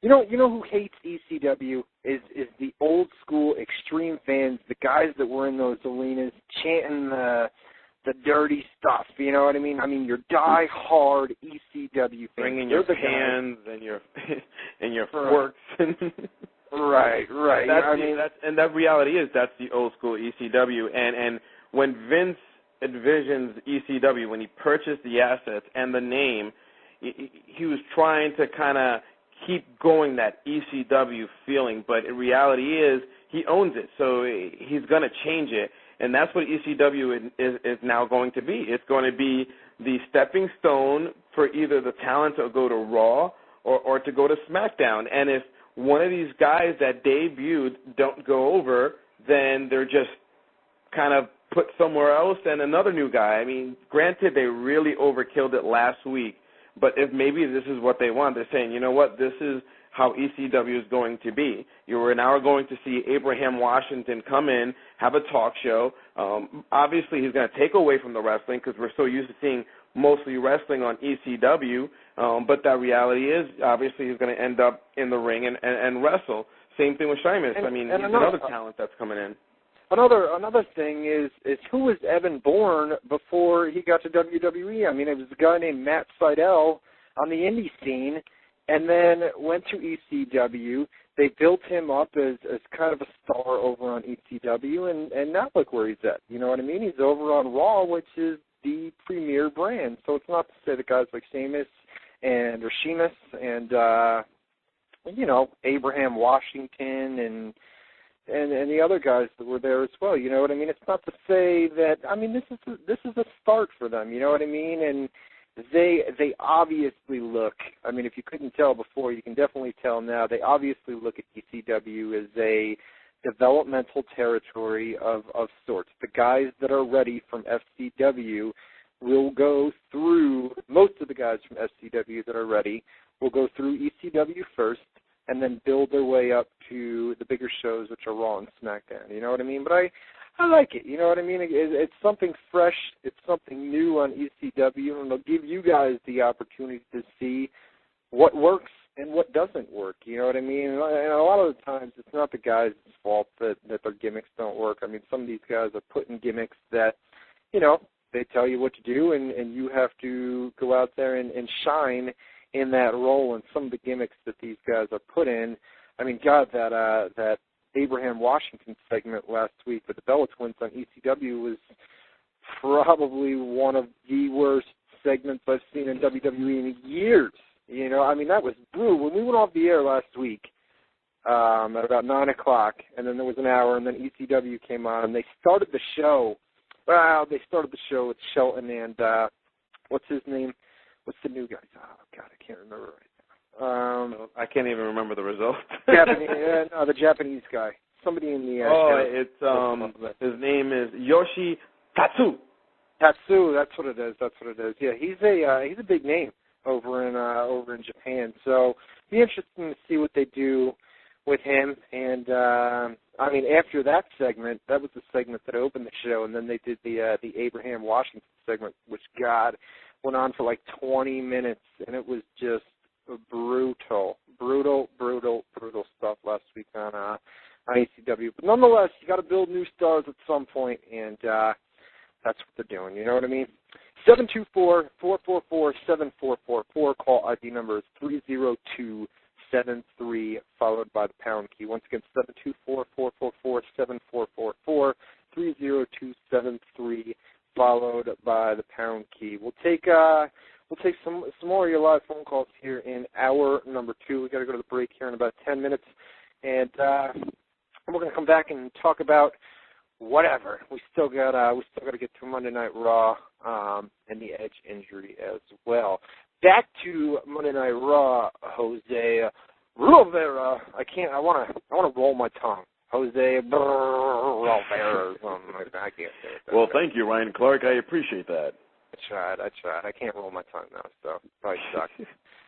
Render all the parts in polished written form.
You know who hates ECW is the old school extreme fans, the guys that were in those arenas chanting the dirty stuff. You know what I mean? I mean, your die-hard ECW fans. Bringing your hands and your forks. Right. And that reality is that's the old school ECW. And when Vince envisions ECW, when he purchased the assets and the name, he was trying to kind of keep going that ECW feeling, but in reality is he owns it, so he's going to change it, and that's what ECW is now going to be. It's going to be the stepping stone for either the talent to go to Raw or to go to SmackDown, and if one of these guys that debuted don't go over, then they're just kind of put somewhere else and another new guy. I mean, granted, they really overkilled it last week, but if maybe this is what they want, they're saying, you know what, this is how ECW is going to be. You are now going to see Abraham Washington come in, have a talk show. Obviously, he's going to take away from the wrestling because we're so used to seeing mostly wrestling on ECW, but that reality is, obviously, he's going to end up in the ring and wrestle. Same thing with Sheamus. I mean, he's another talent that's coming in. Another thing is who was Evan Bourne before he got to WWE? I mean, it was a guy named Matt Sydal on the indie scene, and then went to ECW. They built him up as kind of a star over on ECW, and now look where he's at. You know what I mean? He's over on Raw, which is the premier brand. So it's not to say that guys like Sheamus and Abraham Washington and the other guys that were there as well. You know what I mean? It's not to say that. I mean, this is a start for them. You know what I mean? And they obviously look. I mean, if you couldn't tell before, you can definitely tell now. They obviously look at ECW as a developmental territory of sorts. The guys that are ready from FCW will go through. Most of the guys from FCW that are ready will go through ECW first, and then build their way up to the bigger shows, which are Raw and SmackDown. You know what I mean? But I like it. You know what I mean? It's something fresh. It's something new on ECW, and it'll give you guys the opportunity to see what works and what doesn't work. You know what I mean? And a lot of the times, it's not the guys' fault that their gimmicks don't work. I mean, some of these guys are putting gimmicks that, you know, they tell you what to do, and you have to go out there and shine in that role. And some of the gimmicks that these guys are put in, I mean, God, that Abraham Washington segment last week with the Bella Twins on ECW was probably one of the worst segments I've seen in WWE in years. You know, I mean, that was brutal. When we went off the air last week at about 9 o'clock, and then there was an hour, and then ECW came on, and they started the show. Well, they started the show with Shelton and, what's his name? What's the new guy? Oh, God, I can't remember right now. I can't even remember the result. The Japanese guy. Somebody in the... his name is Yoshi Tatsu. Tatsu, that's what it is. Yeah, he's a big name over in Japan. So it'll be interesting to see what they do with him. And I mean, after that segment, that was the segment that opened the show, and then they did the Abraham Washington segment, which went on for like 20 minutes, and it was just brutal stuff last week on ECW. But nonetheless, you got to build new stars at some point, and that's what they're doing. You know what I mean? 724-444-7444. Call ID number is 30273, followed by the pound key. Once again, 724-444-7444, 30273, followed by the pound key. We'll take some more of your live phone calls here in hour number 2. We got to go to the break here in about 10 minutes, and we're going to come back and talk about whatever. We still got to get to Monday Night Raw and the Edge injury as well. Back to Monday Night Raw, Jose Rivera. I want to roll my tongue. Jose Rivera. I can't say it. Well, thank you, Ryan Clark. I appreciate that. I tried. I can't roll my tongue now, so probably sucks.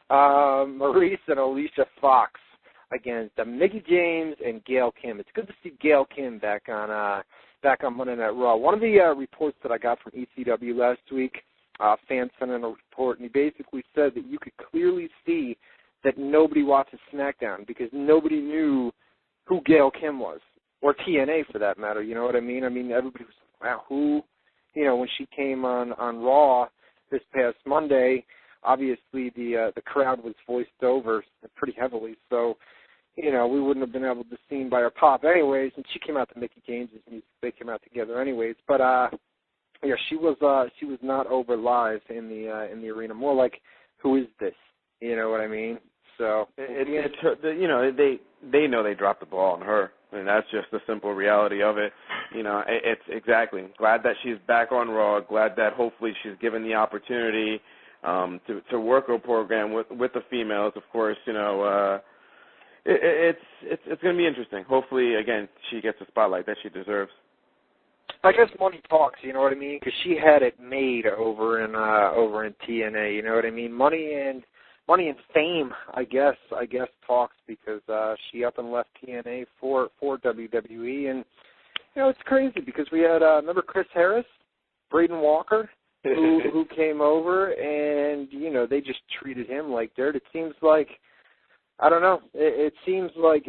Maurice and Alicia Fox against Mickie James and Gail Kim. It's good to see Gail Kim back on Monday Night Raw. One of the reports that I got from ECW last week, fan sent in a report, and he basically said that you could clearly see that nobody watches SmackDown because nobody knew who Gail Kim was, or TNA for that matter. You know what I mean? I mean, everybody was like, wow, who? You know, when she came on Raw this past Monday, obviously the crowd was voiced over pretty heavily, so you know we wouldn't have been able to see by her pop anyways. And she came out to Mickey James' music; they came out together anyways. But yeah, she was not over live in the arena. More like, who is this? You know what I mean? So it's her, you know, they know they dropped the ball on her. I mean, that's just the simple reality of it. You know, it's exactly. Glad that she's back on Raw. Glad that hopefully she's given the opportunity to work her program with the females. Of course, you know, it's going to be interesting. Hopefully, again, she gets the spotlight that she deserves. I guess money talks, you know what I mean? Because she had it made over in TNA, you know what I mean? Money and fame, I guess talks because she up and left TNA for WWE, and you know it's crazy because we had remember Chris Harris, Braden Walker, who came over, and you know they just treated him like dirt. It seems like, I don't know, it seems like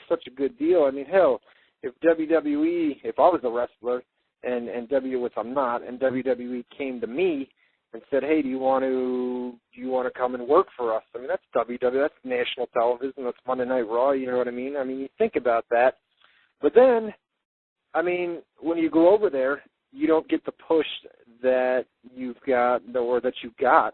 such a good deal. I mean, hell, if WWE, if I was a wrestler and which I'm not, and WWE came to me and said, hey, do you want to come and work for us? I mean, that's WWE, that's national television, that's Monday Night Raw, you know what I mean? I mean, you think about that. But then, I mean, when you go over there, you don't get the push that you've got, or that you got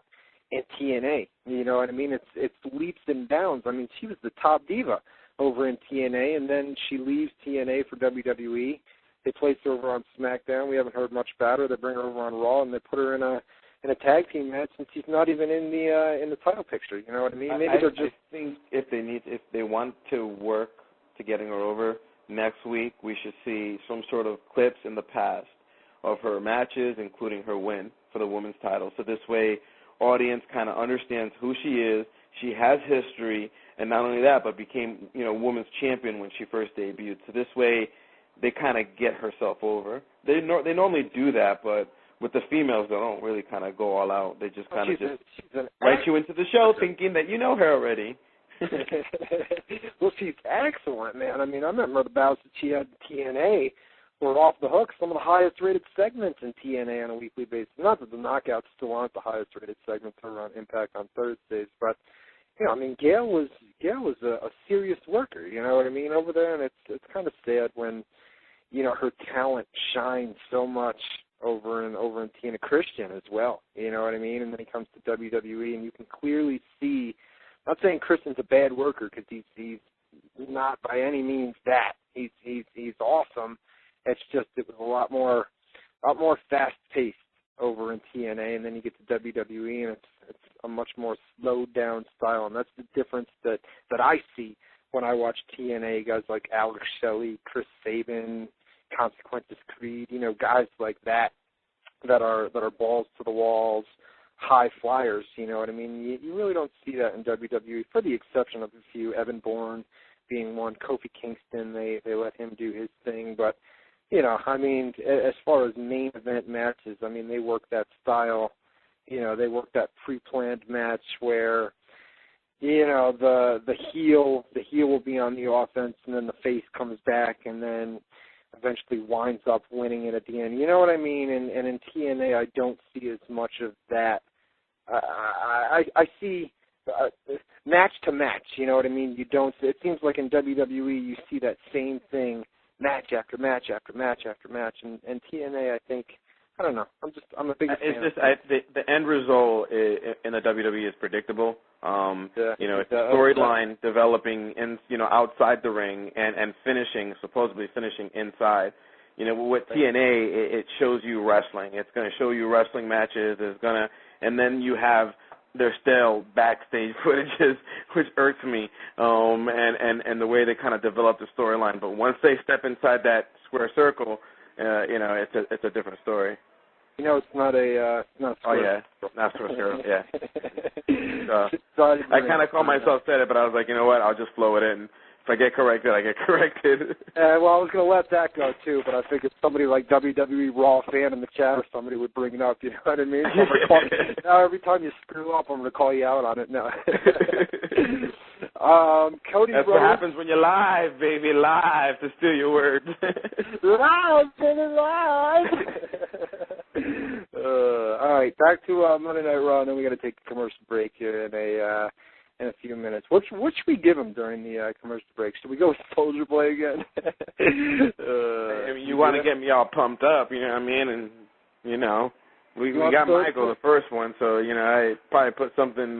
in TNA. You know what I mean? It's leaps and bounds. I mean, she was the top diva over in TNA, and then she leaves TNA for WWE. They place her over on SmackDown. We haven't heard much about her. They bring her over on Raw, and they put her in a tag team match, and she's not even in the title picture. You know what I mean? Maybe they're just. I think if they want to work to getting her over next week, we should see some sort of clips in the past of her matches, including her win for the women's title. So this way, audience kind of understands who she is. She has history, and not only that, but became, you know, women's champion when she first debuted. So this way, they kind of get herself over. They normally do that, but with the females, they don't really kind of go all out. They just kind of write you into the show thinking that you know her already. Well, she's excellent, man. I mean, I remember the bouts that she had in TNA were off the hook. Some of the highest-rated segments in TNA on a weekly basis. Not that the knockouts still aren't the highest-rated segments around Impact on Thursdays, but you know, I mean, Gail was a serious worker. You know what I mean over there, and it's kind of sad when you know her talent shines so much over in TNA. Christian as well. You know what I mean, and then he comes to WWE, and you can clearly see. I'm not saying Christian's a bad worker because he's not by any means that. He's awesome. It's just it was a lot more fast-paced over in TNA, and then you get to WWE, and it's a much more slowed-down style, and that's the difference that I see when I watch TNA. Guys like Alex Shelley, Chris Sabin, Consequences Creed, you know, guys like that are balls to the walls, high flyers. You know what I mean? You really don't see that in WWE, for the exception of a few. Evan Bourne being one, Kofi Kingston. They let him do his thing, but. You know, I mean, as far as main event matches, I mean, they work that style. You know, they work that pre-planned match where, you know, the heel will be on the offense, and then the face comes back, and then eventually winds up winning it at the end. You know what I mean? And in TNA, I don't see as much of that. I see match to match. You know what I mean? You don't. It seems like in WWE, you see that same thing. Match after match after match after match, and TNA, I think, I don't know. I'm a big fan. It's just the end result in the WWE is predictable. You know, it's a storyline developing in, you know, outside the ring and supposedly finishing inside. You know, with TNA, it shows you wrestling. It's going to show you wrestling matches. And then you have their stale backstage footages, which irks me, and the way they kind of develop the storyline. But once they step inside that square circle, you know, it's a different story. You know, it's not a not square circle, yeah. So, I kind of called myself said it, but I was like, you know what, I'll just flow it in. If I get corrected, I get corrected. Well, I was going to let that go, too, but I figured somebody like WWE Raw fan in the chat or somebody would bring it up, you know what I mean? So now every time you screw up, I'm going to call you out on it now. Cody That's Rhodes. what happens when you're live, baby, live, to steal your words. Live, baby, live. All right, back to Monday Night Raw, and then we got to take a commercial break here in a few minutes. What should we give them during the commercial break? Should we go with Soldier Boy again? I mean, you want to get me all pumped up, you know what I mean? And, you know, we got Michael, the first one, so, you know, I probably put something